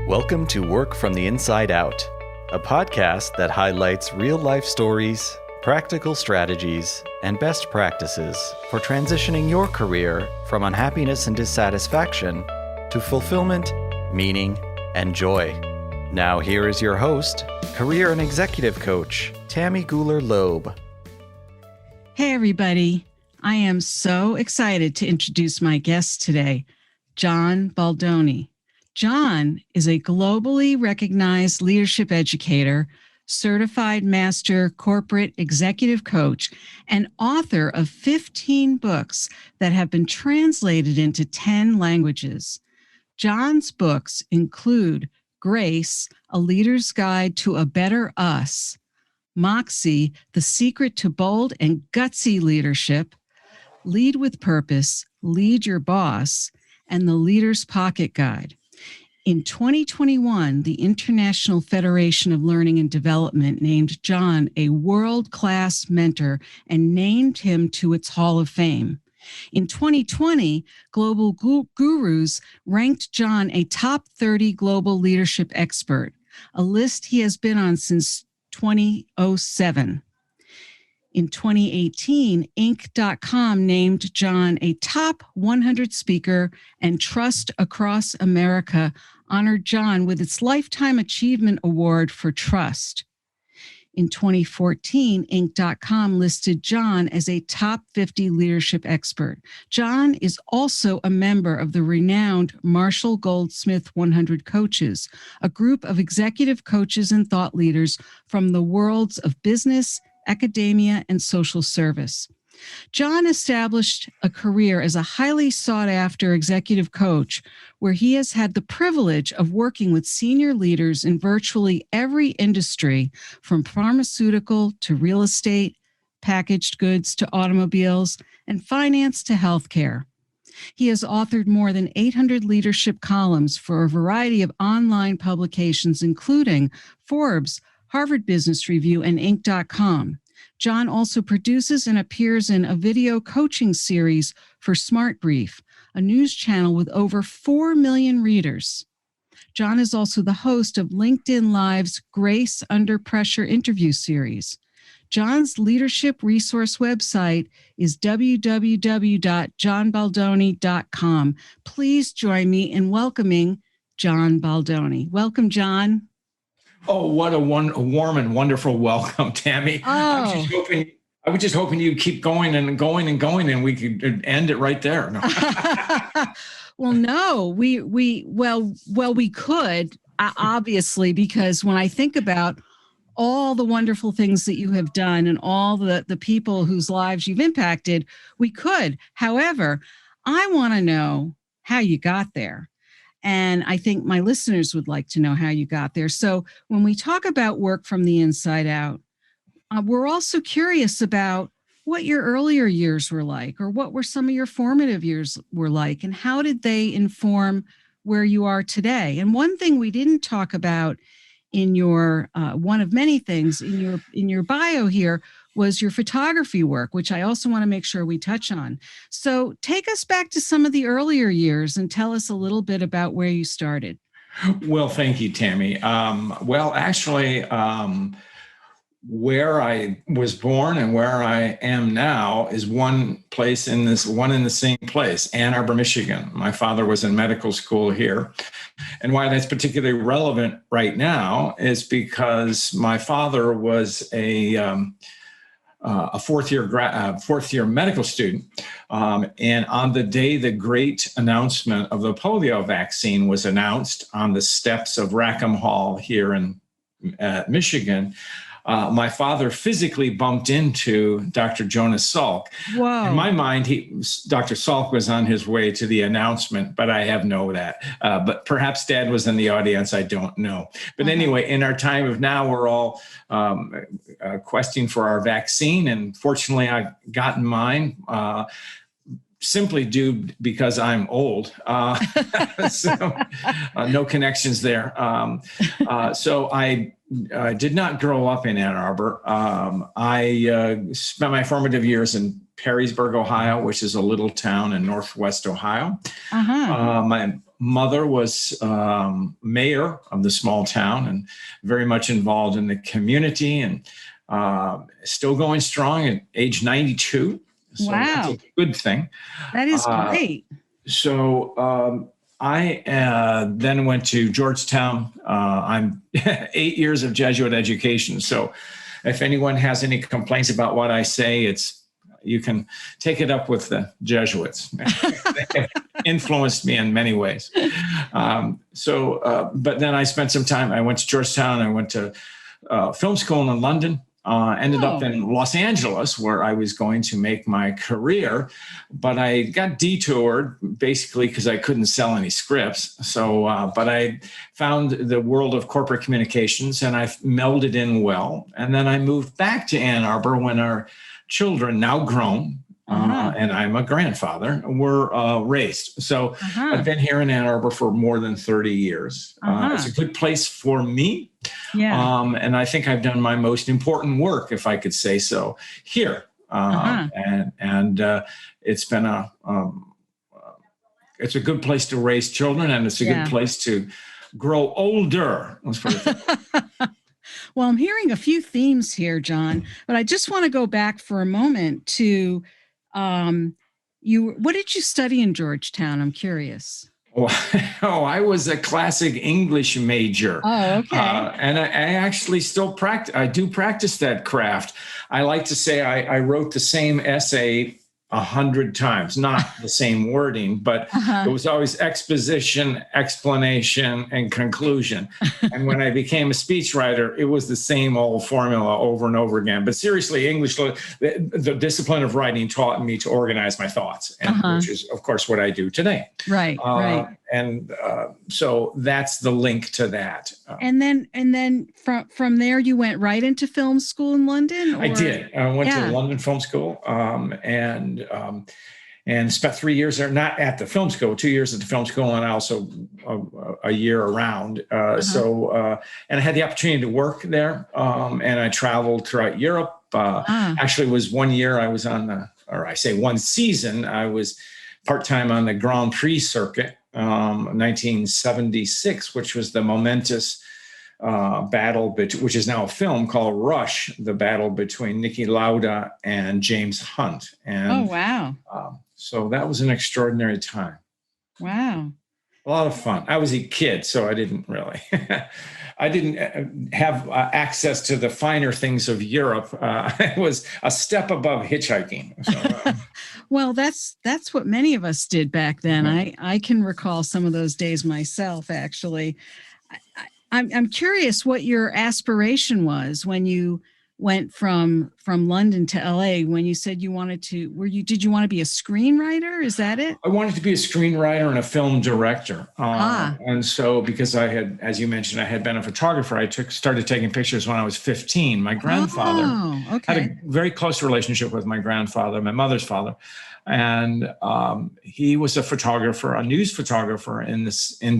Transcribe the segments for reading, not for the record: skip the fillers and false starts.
Welcome to Work from the Inside Out, a podcast that highlights real-life stories, practical strategies, and best practices for transitioning your career from unhappiness and dissatisfaction to fulfillment, meaning, and joy. Now here is your host, career and executive coach, Tammy Guler-Loeb. Hey everybody, I am so excited to introduce my guest today, John Baldoni. John is a globally recognized leadership educator, certified master corporate executive coach, and author of 15 books that have been translated into 10 languages. John's books include Grace, A Leader's Guide to a Better Us, Moxie, The Secret to Bold and Gutsy Leadership, Lead with Purpose, Lead Your Boss, and The Leader's Pocket Guide. In 2021, the International Federation of Learning and Development named John a world-class mentor and named him to its Hall of Fame. In 2020, Global Gurus ranked John a top 30 global leadership expert, a list he has been on since 2007. In 2018, Inc.com named John a top 100 speaker, and Trust Across America honored John with its Lifetime Achievement Award for Trust. In 2014, Inc.com listed John as a top 50 leadership expert. John is also a member of the renowned Marshall Goldsmith 100 Coaches, a group of executive coaches and thought leaders from the worlds of business, academia, and social service. John established a career as a highly sought-after executive coach where he has had the privilege of working with senior leaders in virtually every industry, from pharmaceutical to real estate, packaged goods to automobiles, and finance to healthcare. He has authored more than 800 leadership columns for a variety of online publications, including Forbes, Harvard Business Review, and Inc.com. John also produces and appears in a video coaching series for Smart Brief, a news channel with over 4 million readers. John is also the host of LinkedIn Live's Grace Under Pressure interview series. John's leadership resource website is www.johnbaldoni.com. Please join me in welcoming John Baldoni. Welcome, John. Oh, what a warm and wonderful welcome, Tammy. Oh. I was just hoping you'd keep going and going and going, and we could end it right there. No. Well, no, we could, obviously, because when I think about all the wonderful things that you have done and all the people whose lives you've impacted, we could. However, I want to know how you got there. And I think my listeners would like to know how you got there. So when we talk about work from the inside out, we're also curious about what your earlier years were like, or what were some of your formative years were like, and how did they inform where you are today? And one thing we didn't talk about in your one of many things in your bio here was your photography work, which I also want to make sure we touch on. So take us back to some of the earlier years and tell us a little bit about where you started. Well, thank you, Tammy. Where I was born and where I am now is one in the same place, Ann Arbor, Michigan. My father was in medical school here. And why that's particularly relevant right now is because my father was a fourth year medical student. And on the day the great announcement of the polio vaccine was announced on the steps of Rackham Hall here in Michigan, my father physically bumped into Dr. Jonas Salk. Whoa. In my mind, Dr. Salk was on his way to the announcement, but I have no that. But perhaps Dad was in the audience. I don't know. But anyway, in our time of now, we're all questing for our vaccine. And fortunately, I've gotten mine. Simply because I'm old. So no connections there. So I did not grow up in Ann Arbor. I spent my formative years in Perrysburg, Ohio, which is a little town in Northwest Ohio. My mother was mayor of the small town and very much involved in the community, and still going strong at age 92. So Wow. that's a good thing. That is great. So I then went to Georgetown. I'm 8 years of Jesuit education. So if anyone has any complaints about what I say, you can take it up with the Jesuits. They have influenced me in many ways. But then I spent some time, I went to Georgetown, I went to film school in London, ended up in Los Angeles, where I was going to make my career, but I got detoured basically because I couldn't sell any scripts. So, but I found the world of corporate communications and I melded in well. And then I moved back to Ann Arbor when our children, now grown, and I'm a grandfather, were raised. So I've been here in Ann Arbor for more than 30 years. It's a good place for me. Yeah. And I think I've done my most important work, if I could say so, here. And it's been it's a good place to raise children, and it's a good place to grow older. Let's put it that way. Well, I'm hearing a few themes here, John, but I just want to go back for a moment to what did you study in Georgetown? I'm curious. Oh, I was a classic English major. Oh, okay. And I actually still practice that craft. I like to say I wrote the same essay 100 times, not the same wording, but it was always exposition, explanation, and conclusion. And when I became a speechwriter, it was the same old formula over and over again. But seriously, English, the discipline of writing taught me to organize my thoughts, which is, of course, what I do today. Right, right. And so that's the link to that. And then from there, you went right into film school in London? Or? I did. I went to London Film School and spent 3 years there, not at the film school, 2 years at the film school, and also a year around. And I had the opportunity to work there, and I traveled throughout Europe. Actually, it was 1 year I was one season, I was part-time on the Grand Prix circuit, 1976, which was the momentous battle, which is now a film called Rush, the battle between Niki Lauda and James Hunt. And, so that was an extraordinary time. Wow. A lot of fun. I was a kid, so I didn't really, I didn't have access to the finer things of Europe. It was a step above hitchhiking. So, well, that's what many of us did back then. I can recall some of those days myself, actually. I'm curious what your aspiration was when you went from London to LA, when you said you wanted to, did you want to be a screenwriter? Is that it? I wanted to be a screenwriter and a film director. And so because I had, as you mentioned, I had been a photographer, I started taking pictures when I was 15. My grandfather had a very close relationship with my grandfather, my mother's father. And he was a photographer, a news photographer in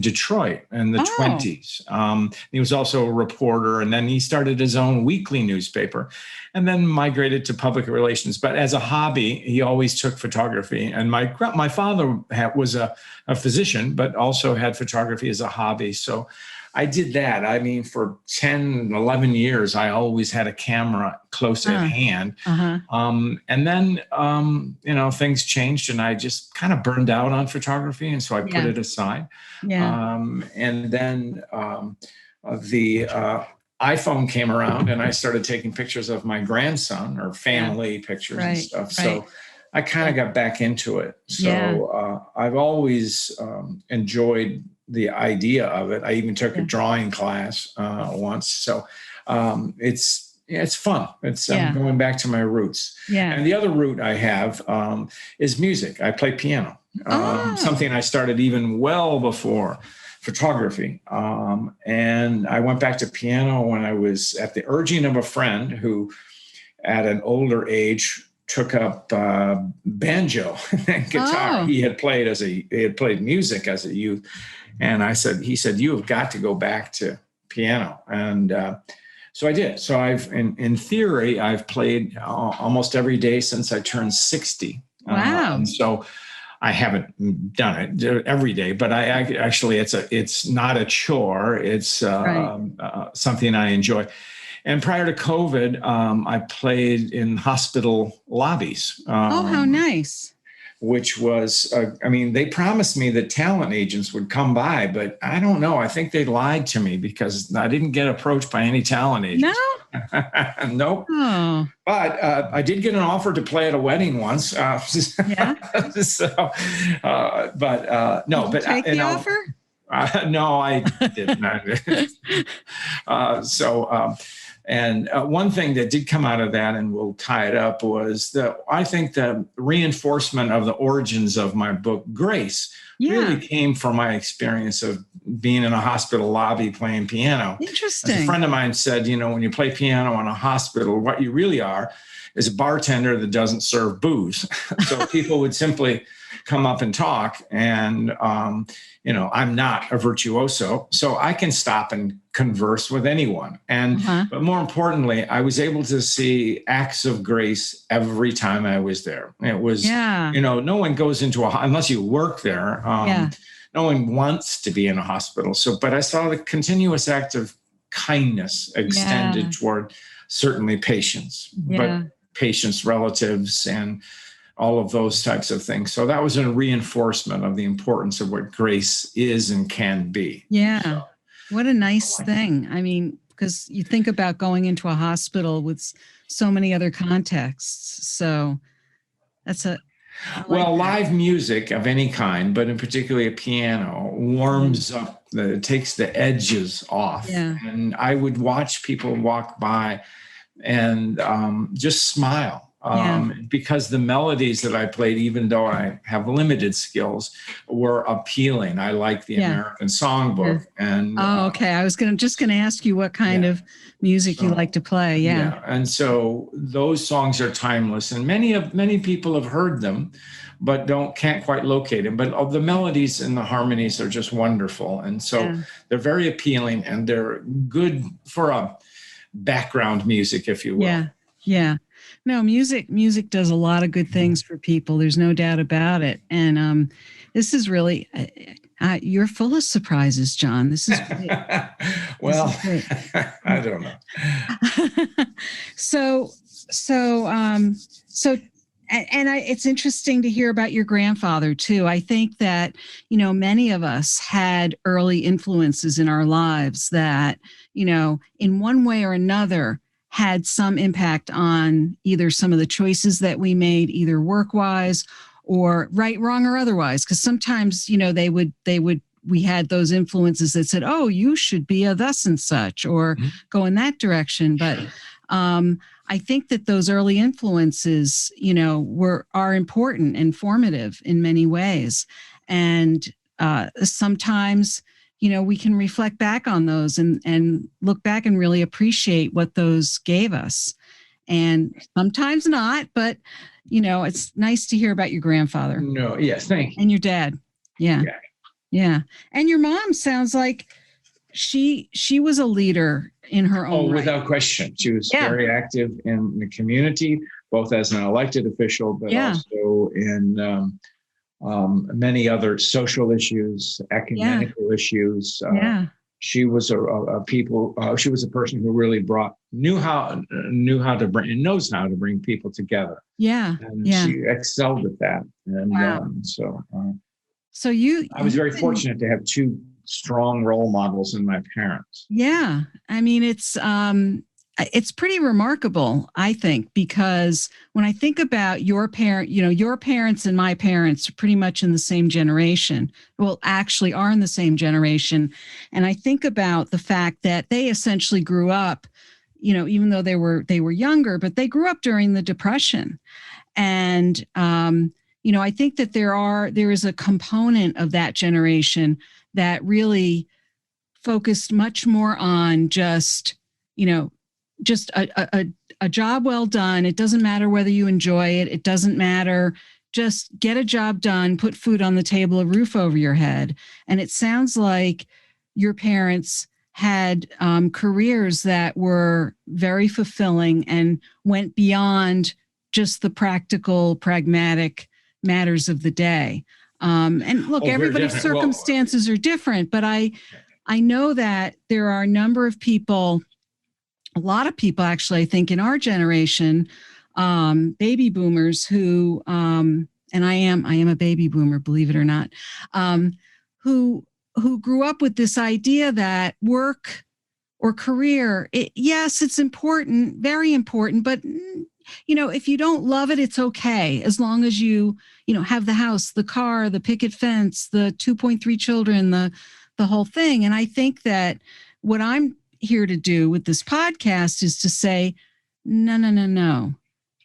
Detroit in the 20s. He was also a reporter, and then he started his own weekly newspaper and then migrated to public relations. But as a hobby, he always took photography. And my father was a physician, but also had photography as a hobby. So I did that. I mean, for 10, 11 years, I always had a camera close at hand. And then, things changed and I just kind of burned out on photography. And so I put it aside. And then the iPhone came around and I started taking pictures of my grandson or family pictures and stuff. So I kind of got back into it. So I've always enjoyed the idea of it. I even took a drawing class once. So it's fun. It's going back to my roots. And the other root I have is music. I play piano, something I started even well before photography. And I went back to piano when I was at the urging of a friend who at an older age took up banjo and guitar. He had played music as a youth. And he said, you have got to go back to piano. And so I did. So in theory, I've played almost every day since I turned 60. Wow. And so I haven't done it every day, but it's not a chore. It's something I enjoy. And prior to COVID, I played in hospital lobbies. How nice. Which was, they promised me that talent agents would come by, but I don't know. I think they lied to me because I didn't get approached by any talent agents. No? Nope. Oh. But I did get an offer to play at a wedding once. Yeah. So, no. Did you take the offer? No, I didn't. And one thing that did come out of that, and we'll tie it up, was that I think the reinforcement of the origins of my book, Grace, really came from my experience of being in a hospital lobby playing piano. Interesting. As a friend of mine said, when you play piano in a hospital, what you really are is a bartender that doesn't serve booze. So people would simply come up and talk, and I'm not a virtuoso, so I can stop and converse with anyone. And but more importantly, I was able to see acts of grace every time I was there. It was no one goes into unless you work there. No one wants to be in a hospital. So, but I saw the continuous act of kindness extended toward certainly patients, but patients, relatives, and all of those types of things. So that was a reinforcement of the importance of what grace is and can be. Yeah. So, what a nice thing. I mean, because you think about going into a hospital with so many other contexts. So that's live music of any kind, but in particularly a piano, warms up, it takes the edges off. Yeah. And I would watch people walk by and just smile. Because the melodies that I played, even though I have limited skills, were appealing. I like the American Songbook. And okay. I was just gonna ask you what kind of music you like to play. Yeah. And so those songs are timeless, and many people have heard them, but can't quite locate them. But the melodies and the harmonies are just wonderful, and so they're very appealing, and they're good for a background music, if you will. Yeah. Yeah. No, music does a lot of good things for people. There's no doubt about it. And this is really, you're full of surprises, John. This is great. Well, this is great. I don't know. It's interesting to hear about your grandfather too. I think that, many of us had early influences in our lives that, in one way or another, had some impact on either some of the choices that we made, either work-wise or right, wrong, or otherwise. Because sometimes, we had those influences that said, oh, you should be a thus and such, or go in that direction. But I think that those early influences, are important and formative in many ways. And sometimes, we can reflect back on those and look back and really appreciate what those gave us. And sometimes not, but, it's nice to hear about your grandfather. No, yes, thank you. And your dad. Yeah. Yeah. And your mom sounds like she was a leader in her own right. Without question. She was very active in the community, both as an elected official, but also in many other social ishes, ecumenical issues. She was she was a person who really knows how to bring people together. Yeah. And she excelled at that. And so I was very fortunate to have two strong role models in my parents. Yeah. I mean, it's pretty remarkable, I think, because when I think about your parents and my parents are pretty much in the same generation. Well, actually are in the same generation. And I think about the fact that they essentially grew up, even though they were younger, but they grew up during the Depression. And, I think that there is a component of that generation that really focused much more on just a job well done. It doesn't matter whether you enjoy it. It doesn't matter. Just get a job done, put food on the table, a roof over your head. And it sounds like your parents had careers that were very fulfilling and went beyond just the practical, pragmatic, matters of the day. And look, everybody's circumstances are different, but I know that there are a number of people, a lot of people actually, I think in our generation, baby boomers who, and I am a baby boomer, believe it or not, who grew up with this idea that work or career, yes, it's important, very important, but if you don't love it, it's okay. As long as you have the house, the car, the picket fence, the 2.3 children, the whole thing. And I think that what I'm here to do with this podcast is to say, no.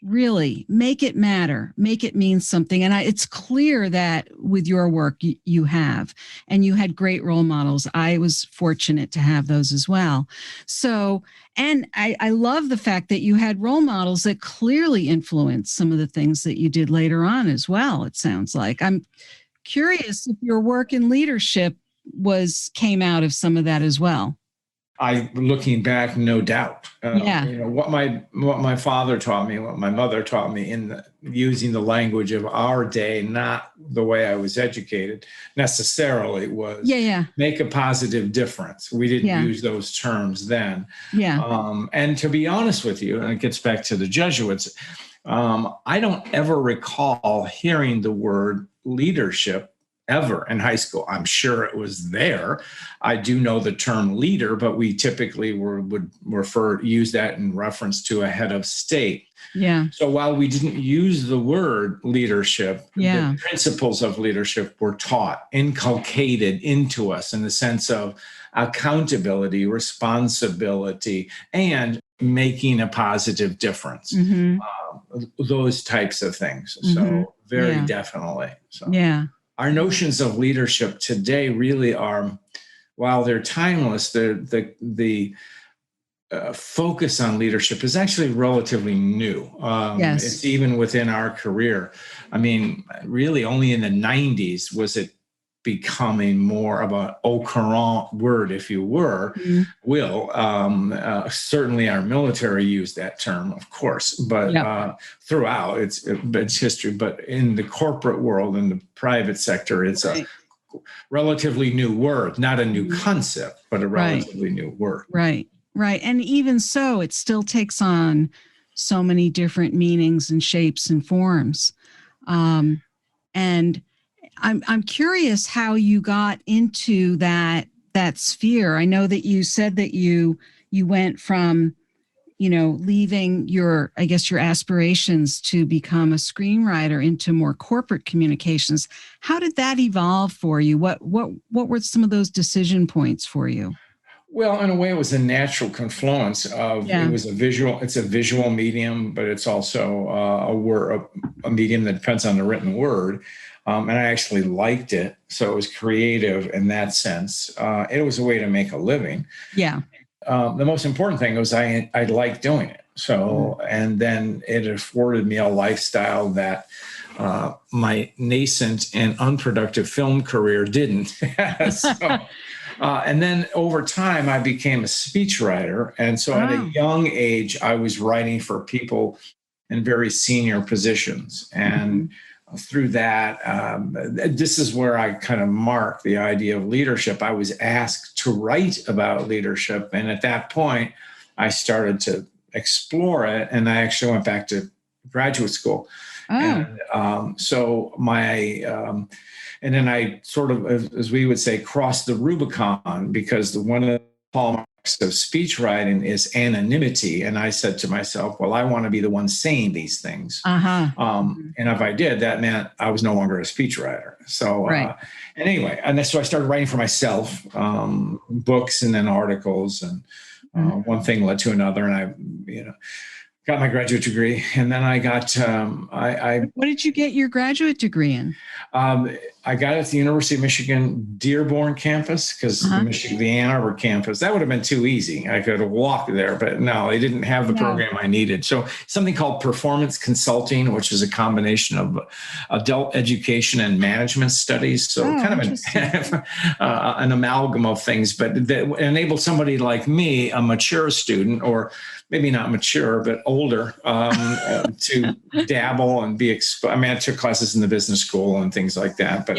Really make it matter, make it mean something. And it's clear that with your work you have, and you had great role models. I was fortunate to have those as well. So, and I love the fact that you had role models that clearly influenced some of the things that you did later on as well. It sounds like. I'm curious if your work in leadership came out of some of that as well. Looking back, no doubt. What my father taught me, what my mother taught me in using the language of our day, not the way I was educated necessarily, was make a positive difference. We didn't use those terms then. And to be honest with you, and it gets back to the Jesuits, I don't ever recall hearing the word leadership ever in high school. I'm sure it was there. I do know the term leader, but we typically would use that in reference to a head of state. Yeah. So while we didn't use the word leadership, the principles of leadership were taught, inculcated into us in the sense of accountability, responsibility, and making a positive difference. Those types of things. So very definitely. So. Yeah. Our notions of leadership today really are, while they're timeless, the focus on leadership is actually relatively new. It's even within our career. I mean, really only in the 90s was it becoming more of an au courant word, if you will. Certainly our military used that term, of course, but throughout its history. But in the corporate world, in the private sector, it's a relatively new word, not a new concept, but a relatively new word. Right. And even so, it still takes on so many different meanings and shapes and forms. And I'm curious how you got into that sphere. I know that you said that you went from, leaving your aspirations to become a screenwriter into more corporate communications. How did that evolve for you? What were some of those decision points for you? Well, in a way, it was a natural confluence of it's a visual medium, but it's also a medium that depends on the written word. And I actually liked it. So it was creative in that sense. It was a way to make a living. Yeah. The most important thing was I liked doing it. So, and then it afforded me a lifestyle that my nascent and unproductive film career didn't. And then over time, I became a speechwriter. And so at a young age, I was writing for people in very senior positions. And through that, this is where I kind of mark the idea of leadership. I was asked to write about leadership. And at that point, I started to explore it. And I actually went back to graduate school. And and then I sort of, as we would say, crossed the Rubicon, because one of the hallmarks of speech writing is anonymity. And I said to myself, well, I want to be the one saying these things. And if I did, that meant I was no longer a speechwriter. So, and anyway, and so I started writing for myself, books and then articles, and one thing led to another. And I, got my graduate degree, and then I got, What did you get your graduate degree in? I got it at the University of Michigan Dearborn campus, because the Ann Arbor campus, that would have been too easy. I could have walked there, but no, they didn't have the program I needed. So something called performance consulting, which is a combination of adult education and management studies. So kind of an amalgam of things, but that enabled somebody like me, a mature student, or maybe not mature, but older to dabble and be I mean, I took classes in the business school and things like that, but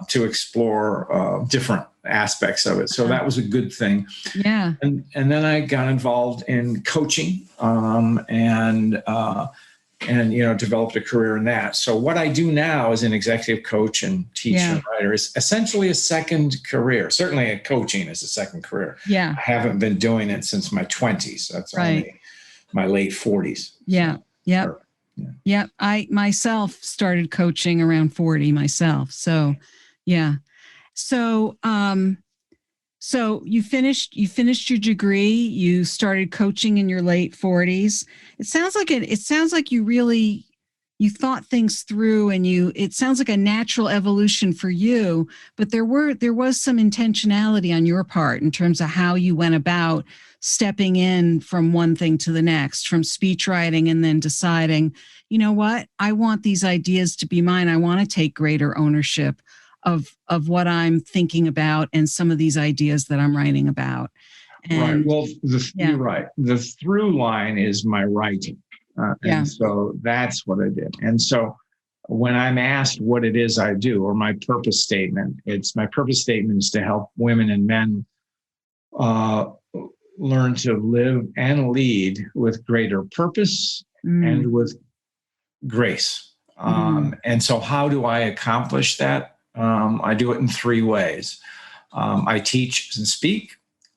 to explore different aspects of it. So that was a good thing. Yeah. And then I got involved in coaching and developed a career in that. So what I do now as an executive coach and teacher and writer is essentially a second career. Certainly coaching is a second career. Yeah. I haven't been doing it since my 20s. That's only my late 40s. Yeah. So, yeah. Yeah. I myself started coaching around 40 myself. So, yeah. So, so you finished your degree, you started coaching in your late 40s. It sounds like you thought things through, and it sounds like a natural evolution for you, but there was some intentionality on your part in terms of how you went about stepping in from one thing to the next, from speech writing, and then deciding, you know what, I want these ideas to be mine. I want to take greater ownership of what I'm thinking about and some of these ideas that I'm writing about. And, right. Well, you're right. The through line is my writing. And so that's what I did. And so when I'm asked what it is I do, or my purpose statement, my purpose statement is to help women and men learn to live and lead with greater purpose and with grace. And so how do I accomplish that? I do it in three ways. I teach and speak,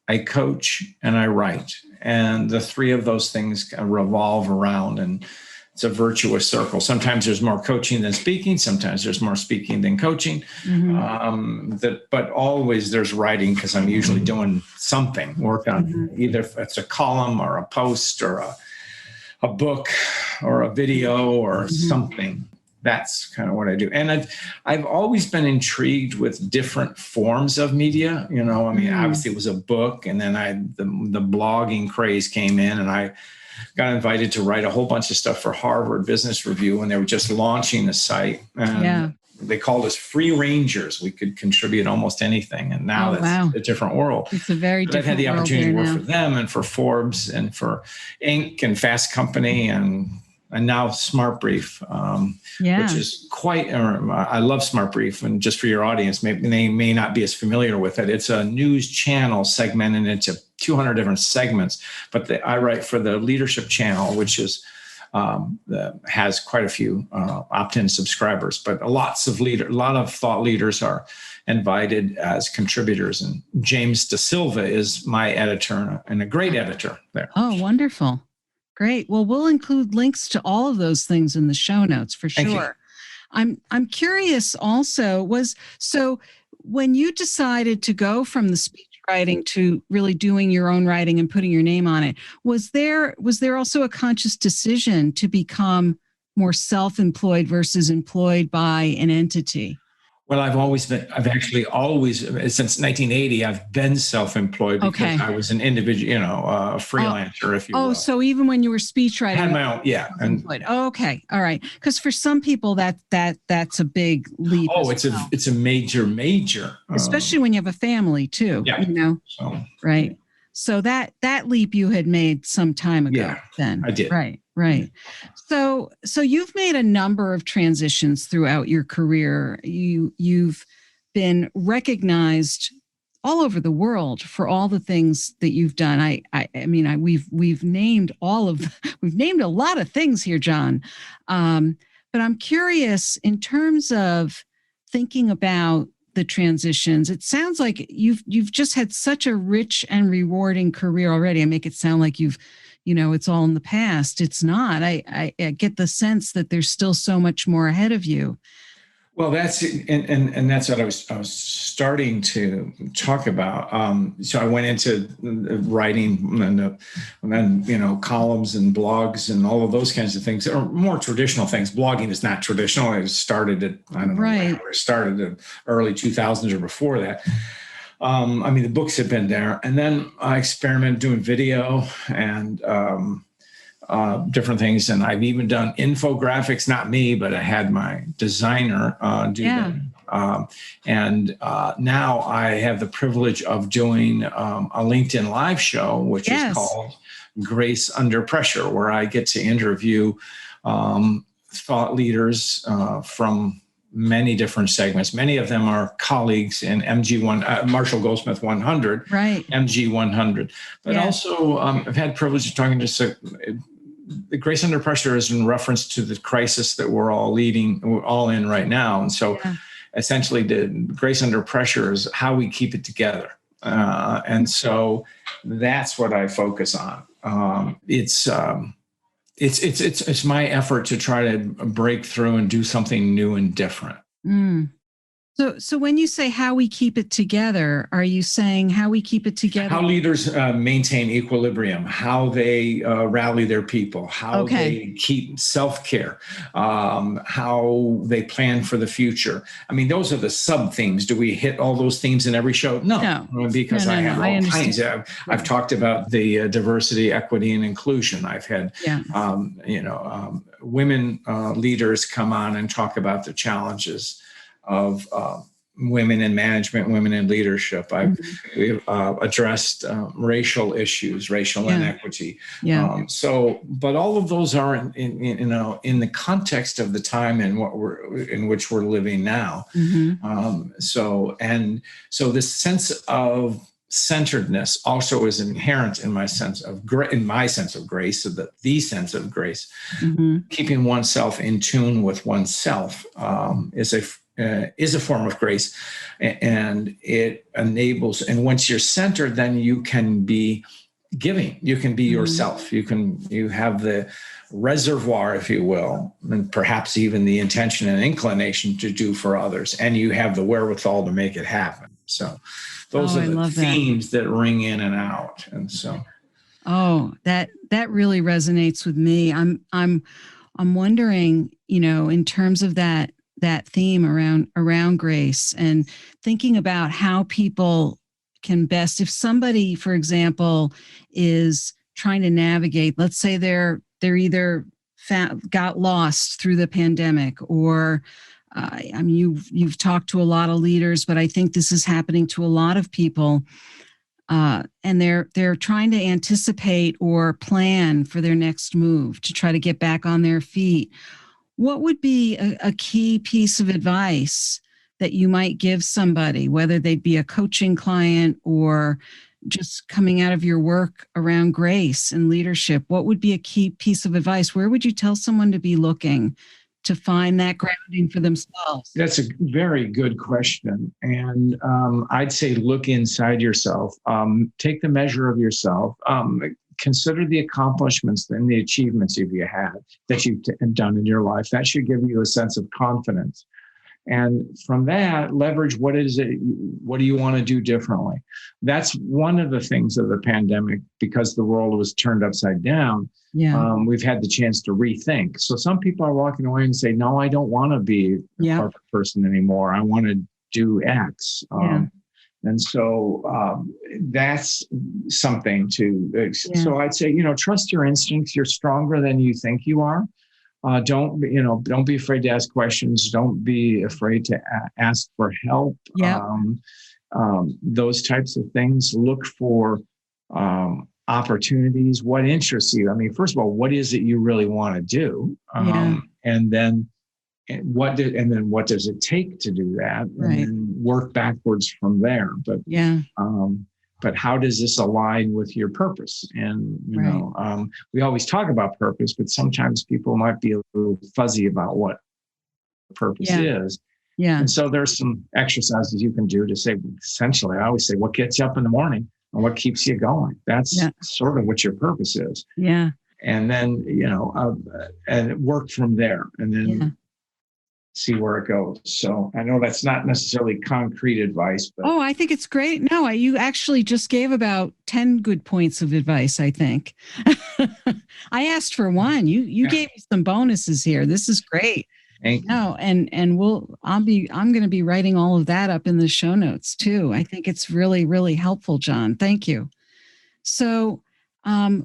I coach, and I write. And the three of those things revolve around, and it's a virtuous circle. Sometimes there's more coaching than speaking. Sometimes there's more speaking than coaching. But always there's writing, because I'm usually doing something, work on either if it's a column or a post or a book or a video or something. That's kind of what I do. And I've always been intrigued with different forms of media. Obviously it was a book, and then the blogging craze came in, and I got invited to write a whole bunch of stuff for Harvard Business Review when they were just launching the site. And they called us free rangers. We could contribute almost anything. And now that's a different world. It's a very different world. I've had the opportunity to work for them and for Forbes and for Inc. and Fast Company and now Smart Brief, which is quite, I love Smart Brief. And just for your audience, they may not be as familiar with it. It's a news channel segmented into 200 different segments, but I write for the leadership channel, which is has quite a few opt-in subscribers, but a lot of thought leaders are invited as contributors. And James Da Silva is my editor and a great editor there. Oh, wonderful. Great. Well, we'll include links to all of those things in the show notes for sure. I'm curious also, so when you decided to go from the speech writing to really doing your own writing and putting your name on it, was there also a conscious decision to become more self-employed versus employed by an entity? Well, I've actually always, since 1980, I've been self-employed because I was an individual, a freelancer, if you will. Oh, so even when you were speech writing, I had my own, employed. Okay. All right. Because for some people that's a big leap. Oh, it's a major. Especially when you have a family too, So, right. So that leap you had made some time ago then. I did. Right. So you've made a number of transitions throughout your career. You've been recognized all over the world for all the things that you've done. We've named we've named a lot of things here, John. But I'm curious in terms of thinking about the transitions. It sounds like you've just had such a rich and rewarding career already. I make it sound like it's all in the past. It's not. I get the sense that there's still so much more ahead of you. Well, that's and that's what I was starting to talk about. So I went into writing and then columns and blogs and all of those kinds of things, or more traditional things. Blogging is not traditional. It started at the early 2000s or before that. The books have been there, and then I experimented doing video and different things, and I've even done infographics. Not me, but I had my designer do them. Now I have the privilege of doing a LinkedIn live show, which is called Grace Under Pressure, where I get to interview thought leaders from many different segments. Many of them are colleagues in Marshall Goldsmith 100, right? MG 100. But also, I've had privilege of talking to the Grace Under Pressure is in reference to the crisis that we're all in right now. And so essentially the Grace Under Pressure is how we keep it together. And so that's what I focus on. It's my effort to try to break through and do something new and different. Mm. So when you say how we keep it together, are you saying how we keep it together? How leaders maintain equilibrium, how they rally their people, how they keep self-care, how they plan for the future. I mean, those are the sub-themes. Do we hit all those themes in every show? No. Because I have all kinds. I've talked about the diversity, equity, and inclusion. I've had, women leaders come on and talk about the challenges of women in management, women in leadership. We've addressed racial issues, racial inequity. But all of those are in the context of the time and in which we're living now. So this sense of centeredness also is inherent in my sense of grace, so that the sense of grace, keeping oneself in tune with oneself is a form of grace, and it enables. And once you're centered, then you can be giving. You can be yourself. You have the reservoir, if you will, and perhaps even the intention and inclination to do for others, and you have the wherewithal to make it happen. So, those are the themes that ring in and out. And so, that really resonates with me. I'm wondering, in terms of that theme around grace, and thinking about how people can best, if somebody, for example, is trying to navigate, let's say they're either got lost through the pandemic, or you've talked to a lot of leaders, but I think this is happening to a lot of people, and they're trying to anticipate or plan for their next move to try to get back on their feet. What would be a key piece of advice that you might give somebody, whether they'd be a coaching client or just coming out of your work around grace and leadership? What would be a key piece of advice? Where would you tell someone to be looking to find that grounding for themselves? That's a very good question. And I'd say look inside yourself, take the measure of yourself, consider the accomplishments and the achievements that you've done in your life. That should give you a sense of confidence. And from that, leverage what do you want to do differently? That's one of the things of the pandemic, because the world was turned upside down. We've had the chance to rethink. So some people are walking away and say, no, I don't want to be a corporate person anymore. I want to do X. And so that's something to, so I'd say, trust your instincts. You're stronger than you think you are. Don't be afraid to ask questions. Don't be afraid to ask for help. Those types of things. Look for opportunities. What interests you? I mean, first of all, what is it you really want to do? And then what does it take to do that? And then work backwards from there. But how does this align with your purpose? And we always talk about purpose, but sometimes people might be a little fuzzy about what purpose is. And so there's some exercises you can do to say, essentially, I always say, what gets you up in the morning and what keeps you going? That's sort of what your purpose is. And then, and work from there, and then see where it goes. So I know that's not necessarily concrete advice, but I think it's great. No, you actually just gave about 10 good points of advice, I think. I asked for one. You gave me some bonuses here. This is great. Thank you. No, and I'm going to be writing all of that up in the show notes too. I think it's really, really helpful, John. Thank you. So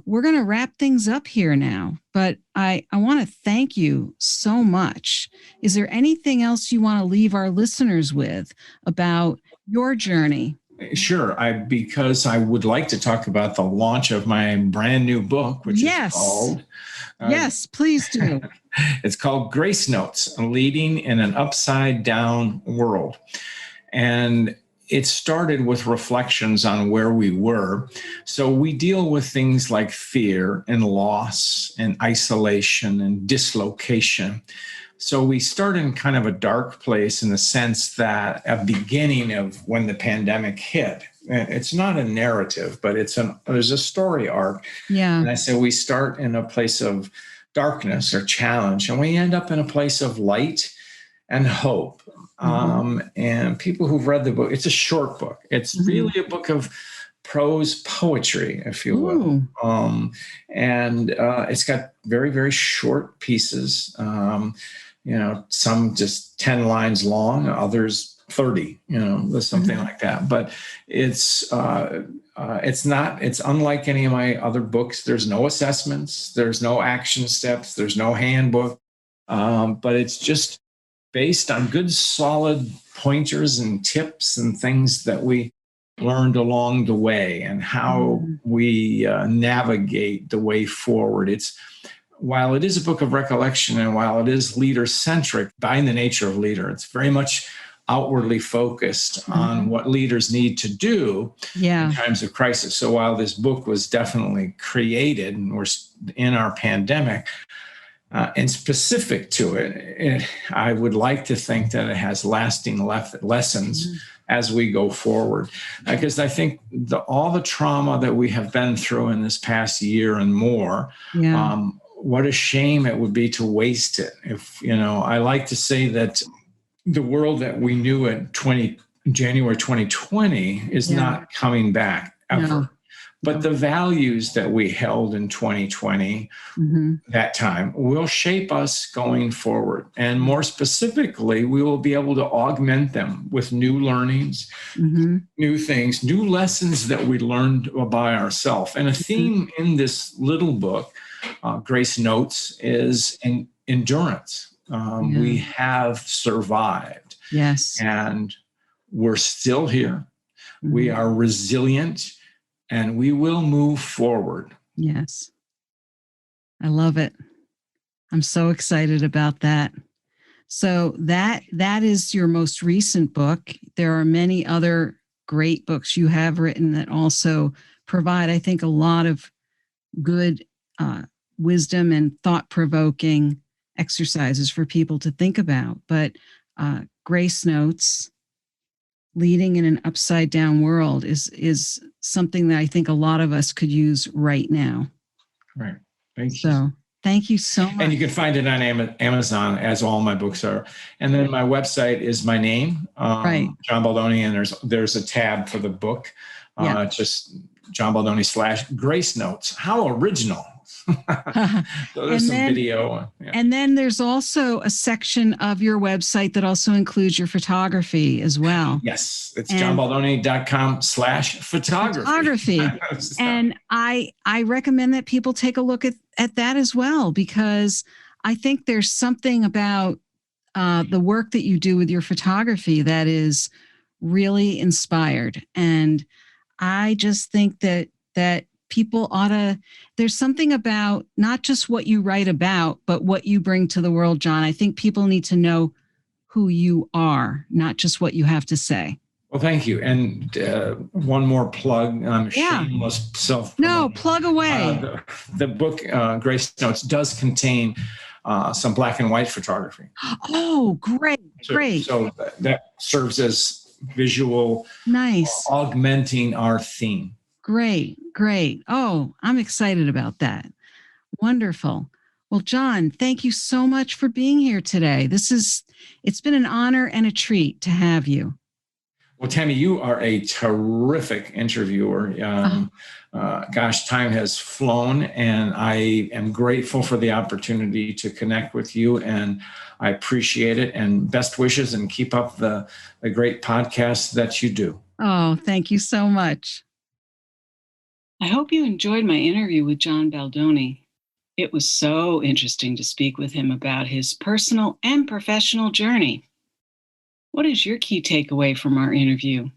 we're going to wrap things up here now, but I want to thank you so much. Is there anything else you want to leave our listeners with about your journey? Sure. Because I would like to talk about the launch of my brand new book, which is called. Yes, please do. It's called Grace Notes, Leading in an Upside Down World. And it started with reflections on where we were. So we deal with things like fear and loss and isolation and dislocation. So we start in kind of a dark place in the sense that a beginning of when the pandemic hit. It's not a narrative, but there's a story arc. Yeah. And I say we start in a place of darkness or challenge, and we end up in a place of light and hope. And people who've read the book, it's a short book. It's really a book of prose poetry, if you will. And it's got very, very short pieces. Some just 10 lines long, others 30, there's something like that. But it's unlike any of my other books. There's no assessments, there's no action steps, there's no handbook. But it's just based on good, solid pointers and tips and things that we learned along the way and how we navigate the way forward. While it is a book of recollection and while it is leader-centric by the nature of leader, it's very much outwardly focused on what leaders need to do in times of crisis. So while this book was definitely created and we're in our pandemic, and specific to it, I would like to think that it has lasting lessons as we go forward. Because I think all the trauma that we have been through in this past year and more, what a shame it would be to waste it. I like to say that the world that we knew in January 2020 is not coming back ever. No. But the values that we held in 2020, that time, will shape us going forward. And more specifically, we will be able to augment them with new learnings, new things, new lessons that we learned by ourselves. And a theme in this little book, Grace Notes, is endurance. We have survived. Yes. And we're still here. We are resilient. And we will move forward. Yes. I love it. I'm so excited about that. So that is your most recent book. There are many other great books you have written that also provide, I think, a lot of good wisdom and thought-provoking exercises for people to think about. But Grace Notes, Leading in an Upside Down World, is something that I think a lot of us could use right now. Right. Thank you. So thank you so much. And you can find it on Amazon, as all my books are. And then my website is my name, John Baldoni, and there's a tab for the book. Just John Baldoni / Grace Notes. How original. So there's some video. And then there's also a section of your website that also includes your photography as well. Yes, it's johnbaldoni.com/photography. And I recommend that people take a look at that as well, because I think there's something about the work that you do with your photography that is really inspired. And I just think that people there's something about not just what you write about, but what you bring to the world, John. I think people need to know who you are, not just what you have to say. Well, thank you. And one more plug. I'm shameless self. No, plug away. The book, Grace Notes, does contain some black and white photography. Oh, great. So that serves as visual, augmenting our theme. Great. Oh, I'm excited about that. Wonderful. Well, John, thank you so much for being here today. It's been an honor and a treat to have you. Well, Tammy, you are a terrific interviewer. Gosh, time has flown, and I am grateful for the opportunity to connect with you, and I appreciate it. And best wishes, and keep up the great podcast that you do. Oh, thank you so much. I hope you enjoyed my interview with John Baldoni. It was so interesting to speak with him about his personal and professional journey. What is your key takeaway from our interview?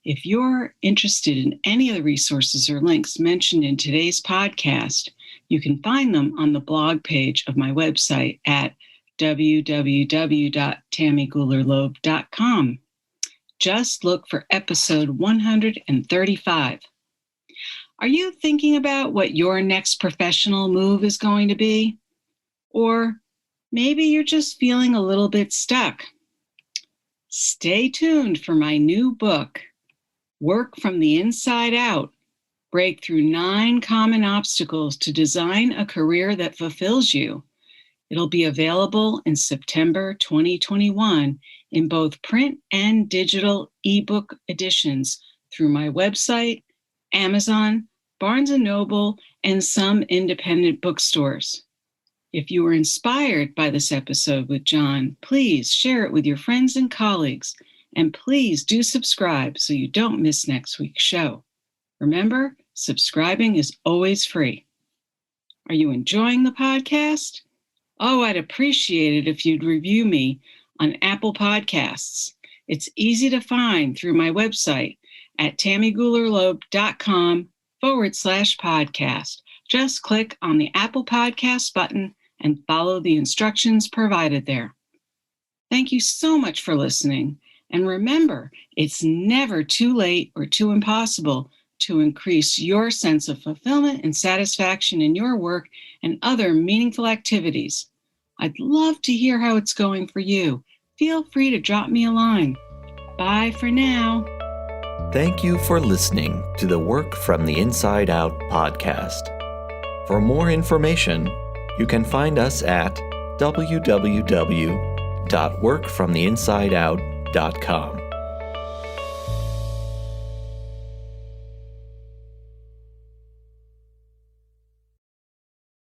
If you're interested in any of the resources or links mentioned in today's podcast, you can find them on the blog page of my website at www.tammygoulerloeb.com. Just look for episode 135. Are you thinking about what your next professional move is going to be? Or maybe you're just feeling a little bit stuck. Stay tuned for my new book, Work from the Inside Out, Break Through 9 Common Obstacles to Design a Career That Fulfills You. It'll be available in September 2021 in both print and digital ebook editions through my website, Amazon, Barnes & Noble, and some independent bookstores. If you were inspired by this episode with John, please share it with your friends and colleagues, and please do subscribe so you don't miss next week's show. Remember, subscribing is always free. Are you enjoying the podcast? Oh, I'd appreciate it if you'd review me on Apple Podcasts. It's easy to find through my website at tammygoulerloeb.com/podcast. Just click on the Apple Podcast button and follow the instructions provided there. Thank you so much for listening. And remember, it's never too late or too impossible to increase your sense of fulfillment and satisfaction in your work and other meaningful activities. I'd love to hear how it's going for you. Feel free to drop me a line. Bye for now. Thank you for listening to the Work from the Inside Out podcast. For more information, you can find us at www.workfromtheinsideout.com.